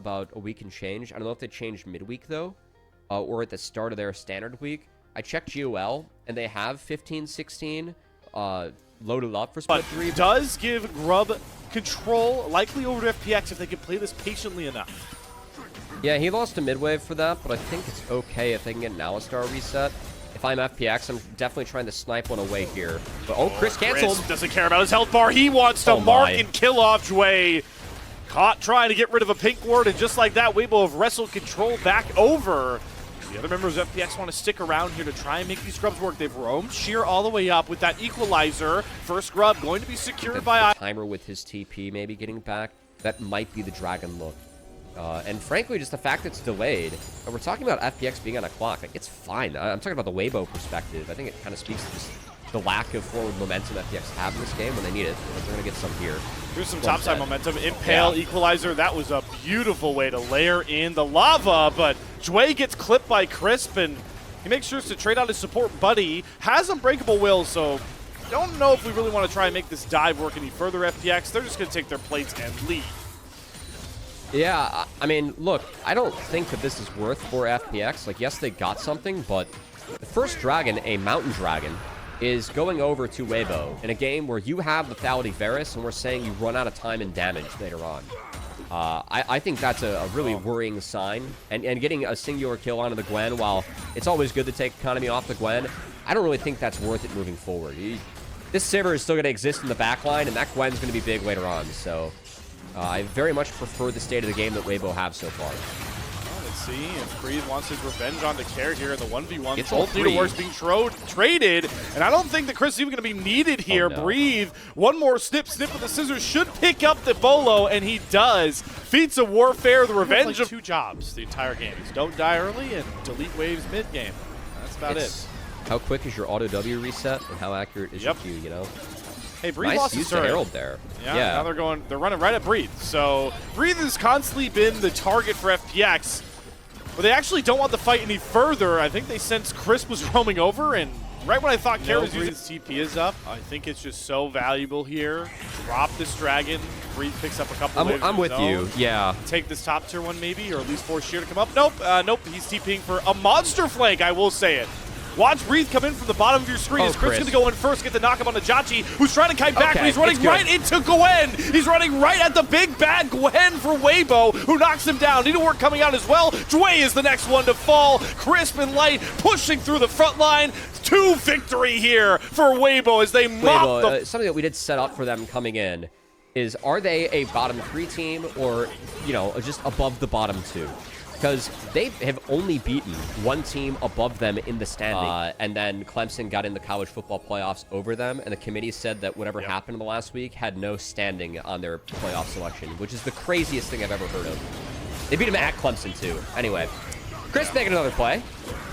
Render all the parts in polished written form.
about a week and change. I don't know if they changed midweek, though, or at the start of their standard week. I checked GOL, and they have 15-16 loaded up for split 3. Does give Grub control, likely over to FPX if they can play this patiently enough. Yeah, he lost a mid-wave for that, but I think it's okay if they can get an Alistar reset. If I'm FPX, I'm definitely trying to snipe one away here. But Chris canceled. Chris doesn't care about his health bar. He wants to mark and kill off Jway. Caught trying to get rid of a pink ward, and just like that, Weibo have wrestled control back over. The other members of FPX want to stick around here to try and make these scrubs work. They've roamed Sheer all the way up with that equalizer. First scrub going to be secured by Timer with his TP maybe getting back. That might be the Dragon look. And frankly, just the fact it's delayed. And we're talking about FPX being on a clock. Like, it's fine. I'm talking about the Weibo perspective. I think it kind of speaks to just the lack of forward momentum FPX have in this game when they need it. They're going to get some here. Here's some topside momentum. Impale, Equalizer. That was a beautiful way to layer in the lava, but Jway gets clipped by Crisp, and he makes sure to trade out his support buddy. Has Unbreakable Will, so don't know if we really want to try and make this dive work any further, FPX. They're just going to take their plates and leave. Yeah, I mean, look, I don't think that this is worth for FPX. Like, yes, they got something, but the first dragon, a mountain dragon, is going over to Weibo in a game where you have the Lethality Varus, and we're saying you run out of time and damage later on. I think that's a really worrying sign. And getting a singular kill onto the Gwen, while it's always good to take economy off the Gwen, I don't really think that's worth it moving forward. This Sivir is still going to exist in the backline, and that Gwen's going to be big later on, so I very much prefer the state of the game that Weibo have so far. Let's see if Breathe wants his revenge on the Care here in the 1v1. It's all Both Needleworks being traded, and I don't think that Chris is even going to be needed here. Oh, no. Breathe, one more snip with the scissors, should pick up the bolo, and he does. Feats of Warfare, the revenge of 2 jobs the entire game. Is don't die early and delete waves mid-game. That's about it. How quick is your auto W reset, and how accurate is your Q, you know? Hey, Breathe nice lost use his of Herald there. Yeah, now they're running right at Breathe. So Breathe has constantly been the target for FPX, but they actually don't want the fight any further. I think they sensed Chris was roaming over, and right when I thought Care was using his TP is up, I think it's just so valuable here. Drop this dragon. Breathe picks up a couple waves. I'm with you, yeah. Take this top tier one maybe, or at least force Sheer to come up. Nope, nope, he's TPing for a monster flank, I will say it. Watch Breathe come in from the bottom of your screen. Is Chris going to go in first, get the knock-up on the Jachi, who's trying to kite back, but he's running right into Gwen. He's running right at the big bad Gwen for Weibo, who knocks him down. Needlework coming out as well. Jway is the next one to fall. Crisp and Light pushing through the front line. 2 victory here for Weibo as they mop the... something that we did set up for them coming in is, are they a bottom 3 team or, you know, just above the bottom 2? Because they have only beaten 1 team above them in the standing. And then Clemson got in the college football playoffs over them, and the committee said that whatever happened in the last week had no standing on their playoff selection, which is the craziest thing I've ever heard of. They beat them at Clemson, too. Anyway, Chris making another play.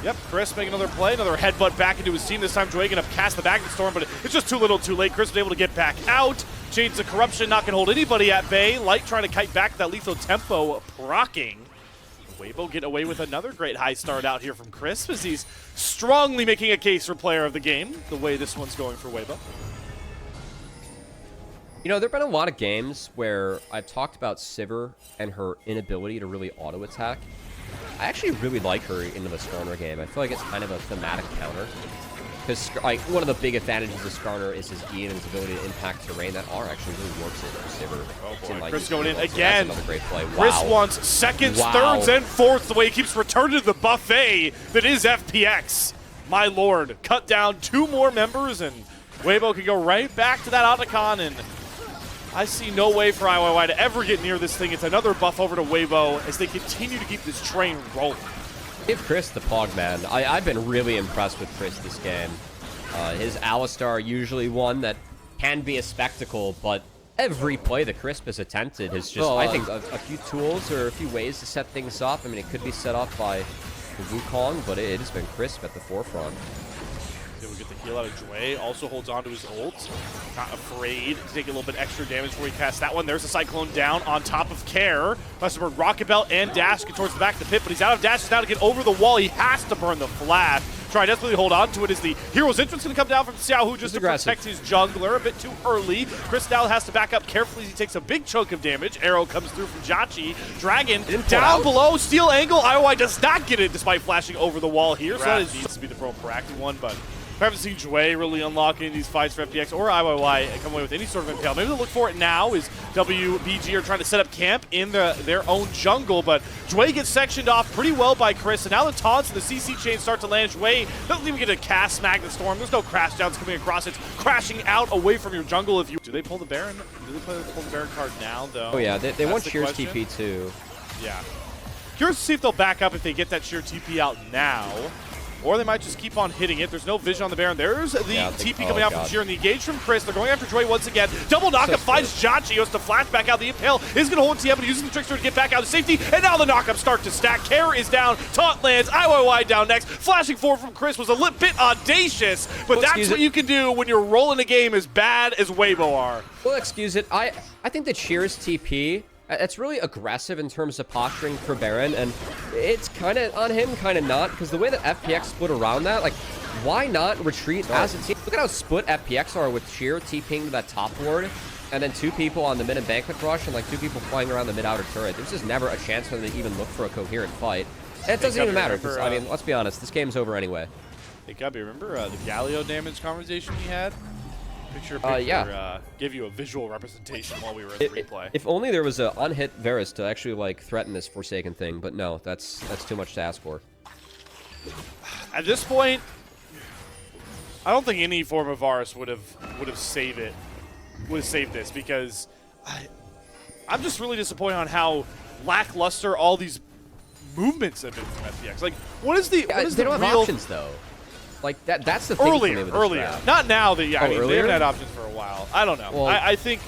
Yep, Chris making another play, another headbutt back into his team. This time, Jway going to cast the Magnet Storm, but it's just too little too late. Chris was able to get back out. Shades of Corruption not going to hold anybody at bay. Light trying to kite back that lethal tempo, procking. Weibo get away with another great high start out here from Chris as he's strongly making a case for player of the game, the way this one's going for Weibo. You know, there have been a lot of games where I've talked about Sivir and her inability to really auto-attack. I actually really like her into the Skarner game. I feel like it's kind of a thematic counter. Because like, one of the big advantages of Skarner is his E and his ability to impact terrain. That R actually really works it for Sivir. Oh boy, like Chris going in again. Another great play. Wow. Chris wants seconds, thirds, and fourths the way he keeps returning to the buffet that is FPX. My lord, cut down 2 more members, and Weibo can go right back to that Otacon, and I see no way for IYY to ever get near this thing. It's another buff over to Weibo as they continue to keep this train rolling. Give Chris the pog, man. I've been really impressed with Chris this game. His Alistar, usually one that can be a spectacle, but every play that Chris has attempted has just, I think, a few tools or a few ways to set things up. I mean, it could be set up by Wukong, but it has been Crisp at the forefront. Able to get the heal out of Jway, also holds on to his ult. Not afraid to take a little bit extra damage before he casts that one. There's a Cyclone down on top of Care has to burn Rocket Belt and Dash get towards the back of the pit, but he's out of dashes now to get over the wall. He has to burn the flash. Try desperately hold on to it as the hero's entrance going to come down from Xiaohu just to protect his jungler a bit too early. Chris now has to back up carefully as he takes a big chunk of damage. Arrow comes through from Jachi. Dragon down below, steal angle. IOI does not get it despite flashing over the wall here, so that needs to be the proactive one, but I haven't seen Jue really unlock any of these fights for FPX or IYY come away with any sort of impale. Maybe they'll look for it now as WBG are trying to set up camp in their own jungle, but Jue gets sectioned off pretty well by Chris, and now the taunts and the CC chains start to land. Jue doesn't even get a cast Magnet Storm. There's no crash downs coming across. It's crashing out away from your jungle if you... Do they pull the Baron? Do they pull the Baron card now, though? Oh, yeah. They want Sheer's TP, too. Yeah. Curious to see if they'll back up if they get that Sheer TP out now. Or they might just keep on hitting it. There's no vision on the Baron. There's the TP coming out from Sheer, and the engage from Chris. They're going after Jue once again. Double knockup finds Jachi. He has to flash back out. The Impale is going to hold TM, but using the Trickster to get back out of safety. And now the knockups start to stack. Care is down. Taunt lands. IYY down next. Flashing forward from Chris was a bit audacious, but that's what you can do when you're rolling a game as bad as Weibo are. Well, excuse it. I think that Sheer's TP... it's really aggressive in terms of posturing for Baron, and it's kind of on him, kind of not, because the way that FPX split around that, like, why not retreat as a team? Look at how split FPX are with Sheer TPing to that top ward, and then 2 people on the mid and Banquet rush, and like 2 people flying around the mid outer turret. There's just never a chance for them to even look for a coherent fight. And it doesn't even matter, because, I mean, let's be honest, this game's over anyway. Hey, Gubby, remember the Galio damage conversation we had? Picture, give you a visual representation while we were in the replay. If only there was an unhit Varus to actually like threaten this Forsaken thing, but no, that's too much to ask for. At this point, I don't think any form of Varus would have saved it. Would have saved this, because I'm just really disappointed on how lackluster all these movements have been from FPX. Like, what is the they don't have options though. Like that's the thing. Earlier. Not now. I mean, they haven't had options for a while. I don't know. Well, I think.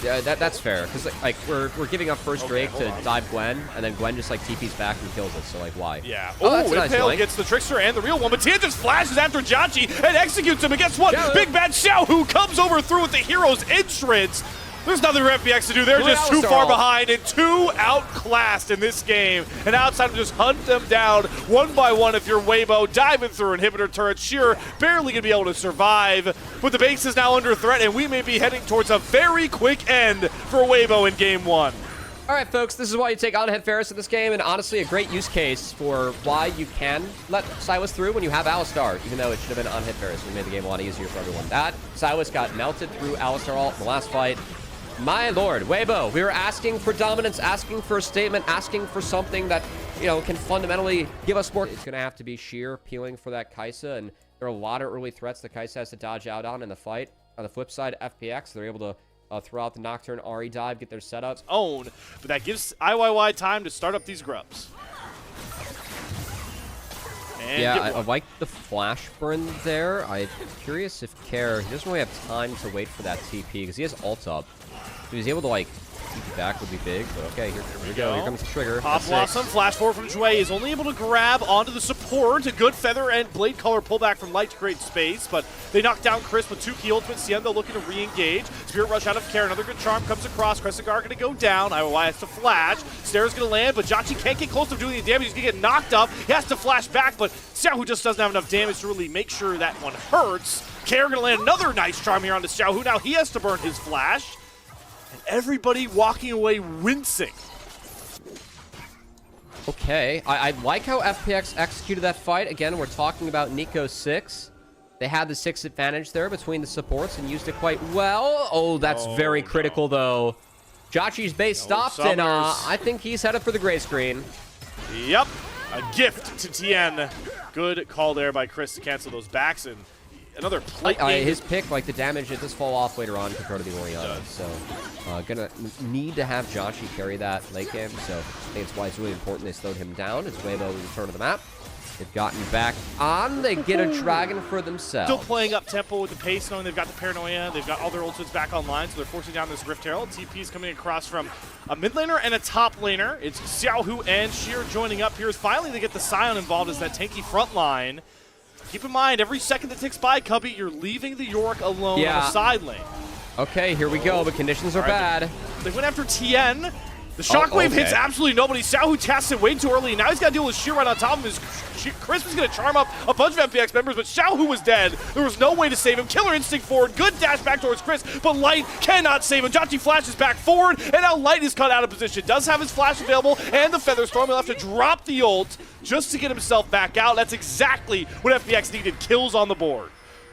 Yeah, that's fair, because like we're giving up first Drake to dive Gwen, and then Gwen just like TP's back and kills it. So like why? Yeah. Oh, Impale gets the Trickster and the real one, but Tian just flashes after Jachi and executes him. And guess what? Big bad Xiaohu comes over through with the hero's entrance. There's nothing for FPX to do. They're just too far behind and too outclassed in this game. And outside just hunt them down one by one if you're Weibo, diving through inhibitor turrets. Sheer barely going to be able to survive. But the base is now under threat, and we may be heading towards a very quick end for Weibo in Game 1. All right, folks, this is why you take on Head Ferris in this game, and honestly, a great use case for why you can let Silas through when you have Alistar, even though it should have been on Head Ferris. We made the game a lot easier for everyone. That Silas got melted through Alistar ult in the last fight. My lord, Weibo, we were asking for dominance, asking for a statement, asking for something that, you know, can fundamentally give us more. It's going to have to be Sheer peeling for that Kai'Sa, and there are a lot of early threats that Kai'Sa has to dodge out on in the fight. On the flip side, FPX, they're able to throw out the Nocturne, Ahri dive, get their setups. But that gives IYY time to start up these grubs. And yeah, I like the flash burn there. I'm curious if Care, he doesn't really have time to wait for that TP, because he has ult up. If he was able to, like, TP back would be big, but okay, here we go. Here comes the trigger. Pop Blossom, flash forward from Jue is only able to grab onto the support. A good Feather and Blade Color pullback from Light to create space, but they knock down Chris with 2 key ultimates. Siendo looking to re-engage. Spirit Rush out of Care. Another good charm comes across. Kresigar going to go down. IOI has to flash. Stairs going to land, but Jachi can't get close to doing the damage. He's going to get knocked up. He has to flash back, but Xiaohu just doesn't have enough damage to really make sure that one hurts. Care going to land another nice charm here onto Xiaohu. Now he has to burn his flash. And everybody walking away wincing. Okay, I like how FPX executed that fight. Again, we're talking about Nico 6. They had the 6 advantage there between the supports and used it quite well. Oh, that's very critical, though. Jachi's base stopped, and I think he's headed for the gray screen. Yep, a gift to Tien. Good call there by Chris to cancel those backs, and another plate. His pick, like the damage, it does fall off later on compared to the Orianna. So, gonna need to have Jachi carry that late game. So, I think it's why it's really important they slowed him down. It's Weibo to return to the map. They've gotten back on. They get a dragon for themselves. Still playing up tempo with the pace, knowing they've got the Paranoia. They've got all their ultimates back online, so they're forcing down this Rift Herald. TP's coming across from a mid laner and a top laner. It's Xiaohu and Sheer joining up here. Finally, they get the Scion involved as that tanky front line. Keep in mind, every second that ticks by, Cubby, you're leaving the York alone on the side lane. Okay, here we go. The conditions are bad. They went after Tien. The shockwave okay. hits absolutely nobody. Xiaohu casts it way too early, and now he's got to deal with Sheer right on top of his. Chris was going to charm up a bunch of FPX members, but Xiaohu was dead. There was no way to save him. Killer instinct forward. Good dash back towards Chris, but Light cannot save him. Jachie flashes back forward, and now Light is cut out of position. Does have his flash available and the Feather Storm. He'll have to drop the ult just to get himself back out. That's exactly what FPX needed. Kills on the board.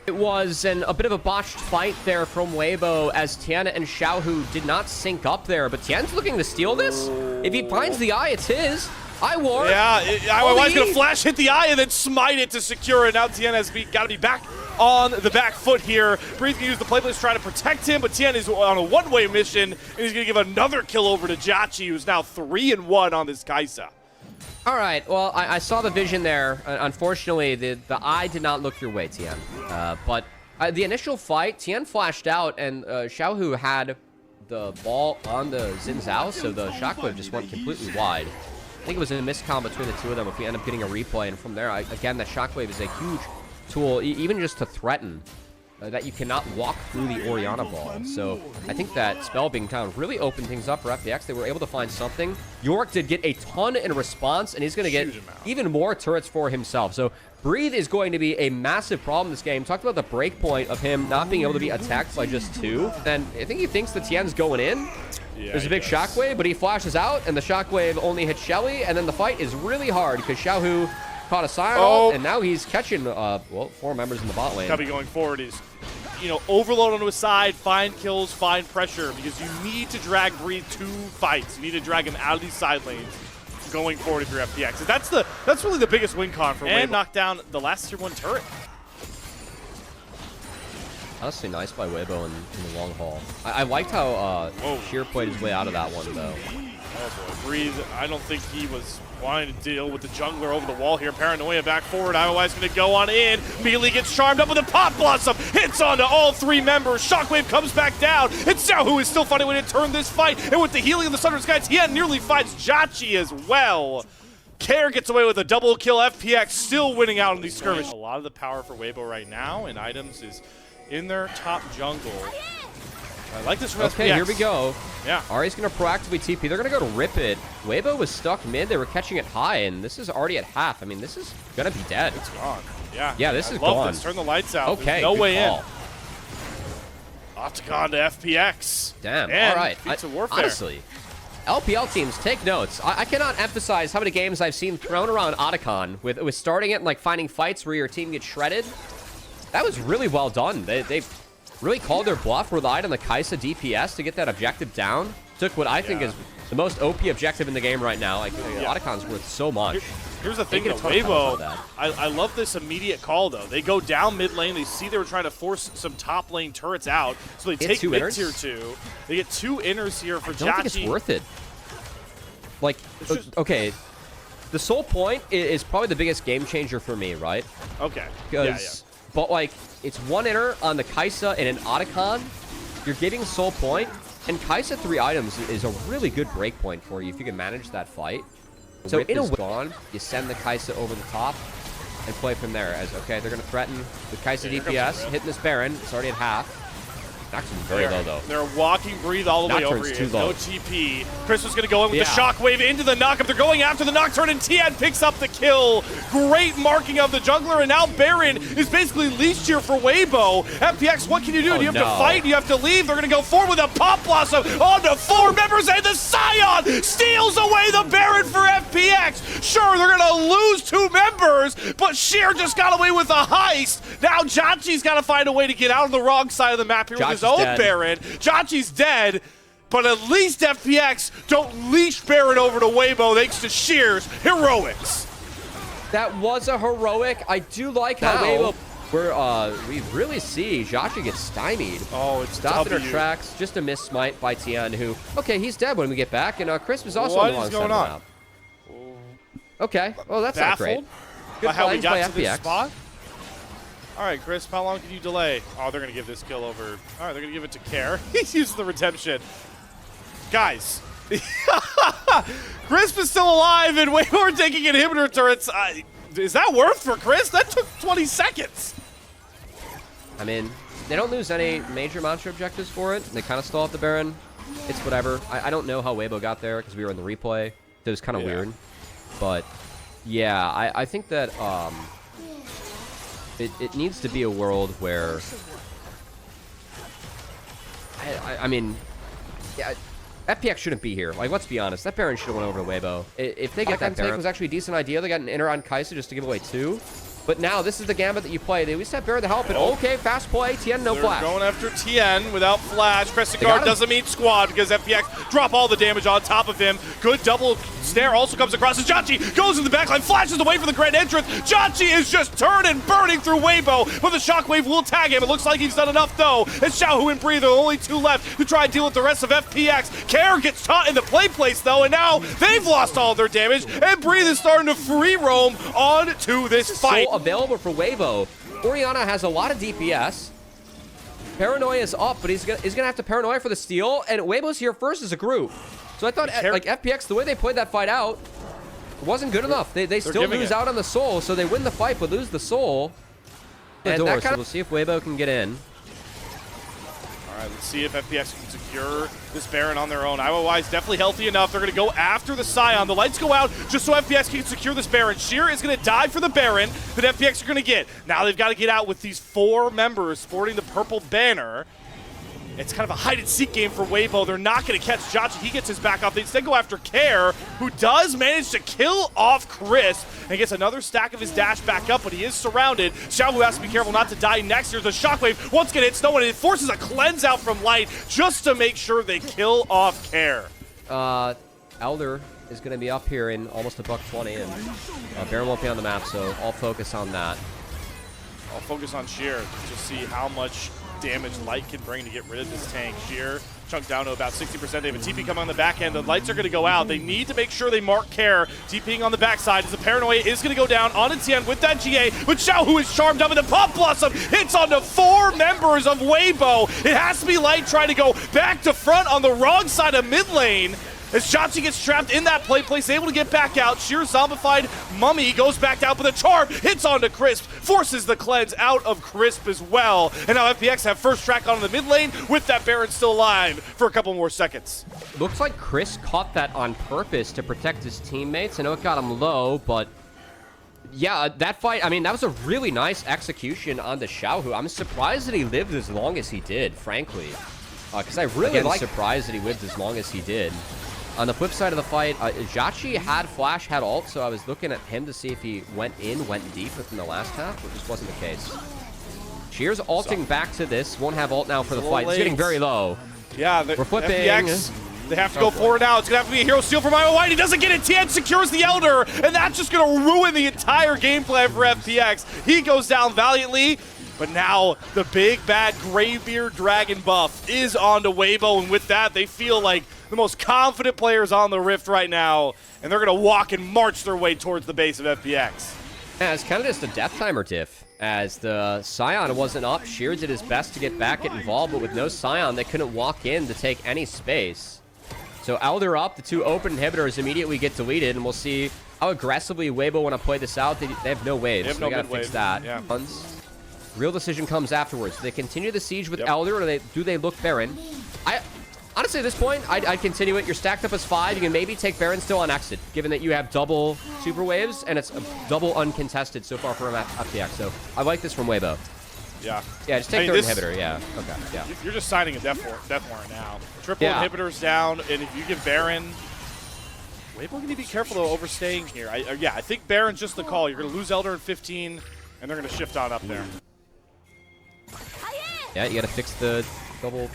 It was a bit of a botched fight there from Weibo as Tian and Xiaohu did not sync up there, but Tian's looking to steal this. If he finds the eye, it's his. I ward. Yeah, IYY's going to flash, hit the eye, and then smite it to secure it. Now Tian has got to be back on the back foot here. Breeze can use the playblades trying to protect him, but Tian is on a one-way mission, and he's going to give another kill over to Jachie, who's now 3-1 on this Kai'Sa. All right, well, I saw the vision there. Unfortunately, the eye did not look your way, Tian. But the initial fight, Tian flashed out, and Xiaohu had the ball on the Xin Zhao, so the shockwave just went completely wide. I think it was a miscom between the two of them if we end up getting a replay, and from there, again, the shockwave is a huge tool, even just to threaten that you cannot walk through the Orianna ball. So I think that spell being down really opened things up for FPX. They were able to find something. York did get a ton in response, and he's going to get even more turrets for himself. So Breathe is going to be a massive problem in this game. Talked about the break point of him not being able to be attacked by just 2. And I think he thinks the Tian's going in. Yeah, there's a big shockwave, but he flashes out, and the shockwave only hits Shelly, and then the fight is really hard because Xiaohu caught a silent, and now he's catching, well, 4 members in the bot lane. Cubby going forward is, overload onto his side, find kills, find pressure, because you need to drag Breathe to fights. You need to drag him out of these side lanes going forward if you're FPX. So that's really the biggest win con for Weibo. And knock down the last tier 1 turret. Honestly, nice by Weibo in the long haul. I liked how Sheer played his way out of that one, though. Oh boy, Breathe, I don't think he was wanting to deal with the jungler over the wall here. Paranoia back forward. IOI's going to go on in. Melee gets charmed up with a Pop Blossom. Hits onto all 3 members. Shockwave comes back down. And Xiaohu is still finding a way to turn this fight. And with the healing of the Sunder's Sky, Tian nearly fights Jachie as well. Care gets away with a double kill. FPX still winning out on these skirmishes. A lot of the power for Weibo right now and items is in their top jungle. I like this for Okay, FPX. here we go. Yeah. Ahri's going to proactively TP. They're going to go to rip it. Weibo was stuck mid. They were catching it high, and this is already at half. I mean, this is going to be dead. It's gone. Yeah. Yeah, this is love gone. This. Turn the lights out. Okay, There's no way call. in. Octagon to FPX. Damn. And all right. Feats of Warfare. Honestly, LPL teams, take notes. I cannot emphasize how many games I've seen thrown around Otacon with starting it and like finding fights where your team gets shredded. That was really well done. They really called their bluff, relied on the Kai'Sa DPS to get that objective down. Took what I think is the most OP objective in the game right now. Like, Otacon's worth so much. Here's the thing, though. Weibo, I love this immediate call, though. They go down mid lane. They see they were trying to force some top lane turrets out, so they take mid tier 2. They get 2 inners here for Jachie. I don't think it's worth it. Like, okay, the Soul Point is probably the biggest game changer for me, right? Okay. But, like, it's 1 inner on the Kai'Sa and an Otacon. You're getting Soul Point, and Kai'Sa 3 items is a really good break point for you if you can manage that fight. So in a way, gone, you send the Kai'Sa over the top and play from there. As okay, they're going to threaten with Kai'Sa DPS, hitting this Baron. It's already at half. Nocturne's very low, though. They're walking Breathe all the way over here. No TP. Chris was going to go in with the Shockwave into the knockup. They're going after the Nocturne, and Tian picks up the kill. Great marking of the jungler, and now Baron is basically leashed here for Weibo. FPX, what can you do? Do you have to fight? Do you have to leave? They're going to go forward with a Pop Blossom onto 4 members, and the Scion steals away the Baron for FPX. Sure, they're going to lose 2 members, but Sheer just got away with a heist. Now Jachie's got to find a way to get out on the wrong side of the map here with his own Baron. Jachie's dead, but at least FPX don't leash Baron over to Weibo thanks to Sheer's heroics. That was a heroic. I do like how Weibo, we really see Jachie get stymied. Oh, it's stopped in her tracks. Just a miss smite by Tian, who, okay, he's dead when we get back, and Chris was also on the wrong side of the map. Okay, well, that's not great. Good how we got by to FPX. this spot. All right, Chris, how long can you delay? Oh, they're going to give this kill over. All right, they're going to give it to Care. He's using the redemption. Guys, Crisp is still alive, and we're taking inhibitor turrets. Is that worth for Chris? That took 20 seconds. I mean, they don't lose any major monster objectives for it. They kind of stall at the Baron. it's whatever. I don't know how Weibo got there because we were in the replay. It was kind of weird. But, yeah, I think that it needs to be a world where... I mean, yeah, FPX shouldn't be here. Like, let's be honest. That Baron should have went over to Weibo. If they get that take, was actually a decent idea. They got an inner on Kaisa just to give away 2. But now, this is the gambit that you play. They at least have Baron to help it. Okay, fast play. Tien, no flash. Going after Tien without flash. Crescent Guard doesn't mean squad because FPX drop all the damage on top of him. Good double snare also comes across as Jachi goes in the backline, flashes away from the grand entrance. Jachi is just turning, burning through Weibo, but the shockwave will tag him. It looks like he's done enough though. It's Xiaohu and Breathe are the only 2 left to try and deal with the rest of FPX. Care gets caught in the play place though, and now they've lost all their damage, and Breathe is starting to free roam on to this fight. So available for Weibo. Orianna has a lot of DPS. Paranoia is up, but he's gonna have to Paranoia for the steal, and Weibo's here first as a group. So I thought, like, FPX, the way they played that fight out, wasn't good enough. They still lose out on the soul, so they win the fight, but lose the soul. And that so we'll see if Weibo can get in. All right, let's see if FPX can secure this Baron on their own. IOI is definitely healthy enough. They're going to go after the Scion. The lights go out just so FPX can secure this Baron. Sheer is going to die for the Baron that FPX are going to get. Now they've got to get out with these 4 members sporting the purple banner. It's kind of a hide-and-seek game for Weibo. They're not going to catch Jachi. He gets his back off. They instead go after Care, who does manage to kill off Crisp and gets another stack of his dash back up, but he is surrounded. Xiaohu has to be careful not to die next. There's a shockwave. Once again, hits no one, and it forces a cleanse out from Light just to make sure they kill off Care. Elder is going to be up here in almost $120, and Baron won't be on the map, so I'll focus on that. I'll focus on Sheer to see how much damage Light can bring to get rid of this tank. Sheer chunked down to about 60%. They have a TP coming on the back end. The lights are going to go out. They need to make sure they mark Care. TPing on the backside as the Paranoia is going to go down on Tien with that GA. But Xiaohu is charmed up, and the Pop Blossom hits onto 4 members of Weibo. It has to be Light trying to go back to front on the wrong side of mid lane. As Jachi gets trapped in that play place, able to get back out. Sheer zombified Mummy goes back out, but the charm hits onto Crisp, forces the cleanse out of Crisp as well. And now FPX have first track on the mid lane with that Baron still alive for a couple more seconds. Looks like Chris caught that on purpose to protect his teammates. I know it got him low, but yeah, that fight, I mean, that was a really nice execution on the Xiaohu. I'm surprised that he lived as long as he did, frankly. Because I really am surprised that he lived as long as he did. On the flip side of the fight, Jachi had flash, had ult, so I was looking at him to see if he went deep within the last half, but just wasn't the case. Sheer's ulting back to this, won't have ult now for the fight. It's getting very low. Yeah, we're flipping. FPX, they have to go forward now. It's going to have to be a hero steal from IOI. He doesn't get it. Tien secures the Elder, and that's just going to ruin the entire game plan for FPX. He goes down valiantly. But now the big bad Greybeard Dragon buff is onto Weibo, and with that, they feel like the most confident players on the Rift right now, and they're going to walk and march their way towards the base of FPX. Yeah, it's kind of just a death timer diff. As the Scion wasn't up, Sheer did his best to get back, get involved, but with no Scion, they couldn't walk in to take any space. So Elder up, the 2 open inhibitors immediately get deleted, and we'll see how aggressively Weibo want to play this out. They have no waves, so they got to fix that. Yeah. Real decision comes afterwards. Do they continue the siege with Elder, or do they look Baron? Honestly, at this point, I'd continue it. You're stacked up as 5. You can maybe take Baron still on exit, given that you have double super waves, and it's a double uncontested so far for FPX. So I like this from Weibo. Yeah. Yeah, just take their inhibitor. Yeah. Okay. Yeah. You're just signing a death warrant now. Triple inhibitors down, and if you give Baron... Weibo going to be careful, though, overstaying here. I think Baron's just the call. You're going to lose Elder in 15, and they're going to shift on up there. Yeah, you got to fix the double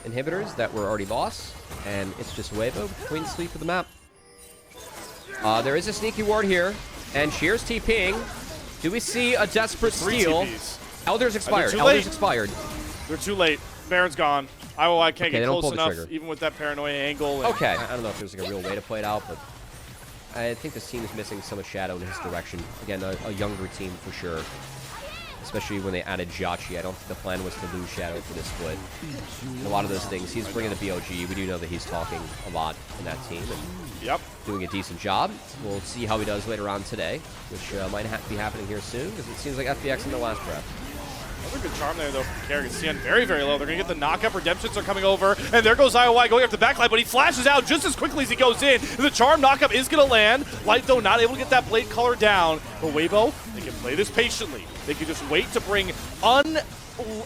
inhibitors that were already lost, and it's just Weibo between sleep of the map. There is a sneaky ward here, and Sheer's TPing. Do we see a desperate steal? Elder's expired. Elder's expired. They're too late. Baron's gone. IOI can't get close enough, even with that Paranoia angle. Okay. I don't know if there's like a real way to play it out, but I think this team is missing so much shadow in his direction. Again, a younger team for sure. Especially when they added Jachi. I don't think the plan was to lose Shadow for this split. And a lot of those things, he's bringing the BOG. We do know that he's talking a lot in that team. And doing a decent job. We'll see how he does later on today, which might be happening here soon, because it seems like FPX in the last breath. Another good charm there, though, from Kerrigan. Cian very, very low. They're going to get the knock-up. Redemptions are coming over, and there goes IOI going up the backline, but he flashes out just as quickly as he goes in. And the charm knock-up is going to land. Light, though, not able to get that blade color down. But Weibo, they can play this patiently. They can just wait to bring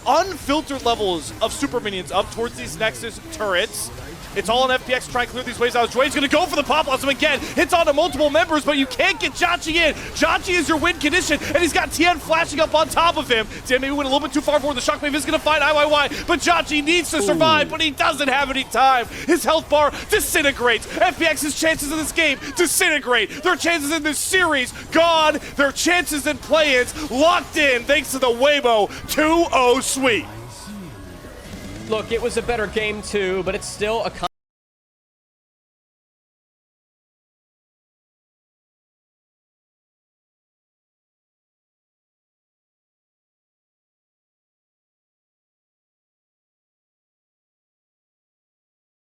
unfiltered levels of super minions up towards these Nexus turrets. It's all on FPX to try and clear these waves out. Dwayne's going to go for the Pop Blossom again. Hits onto multiple members, but you can't get Jhachi in. Jhachi is your win condition, and he's got Tien flashing up on top of him. Tien maybe went a little bit too far forward. The Shockwave is going to find IYY, but Jhachi needs to survive, but he doesn't have any time. His health bar disintegrates. FPX's chances in this game disintegrate. Their chances in this series gone. Their chances in play-ins locked in thanks to the Weibo 2-0 sweep. Look, it was a better game too, but it's still a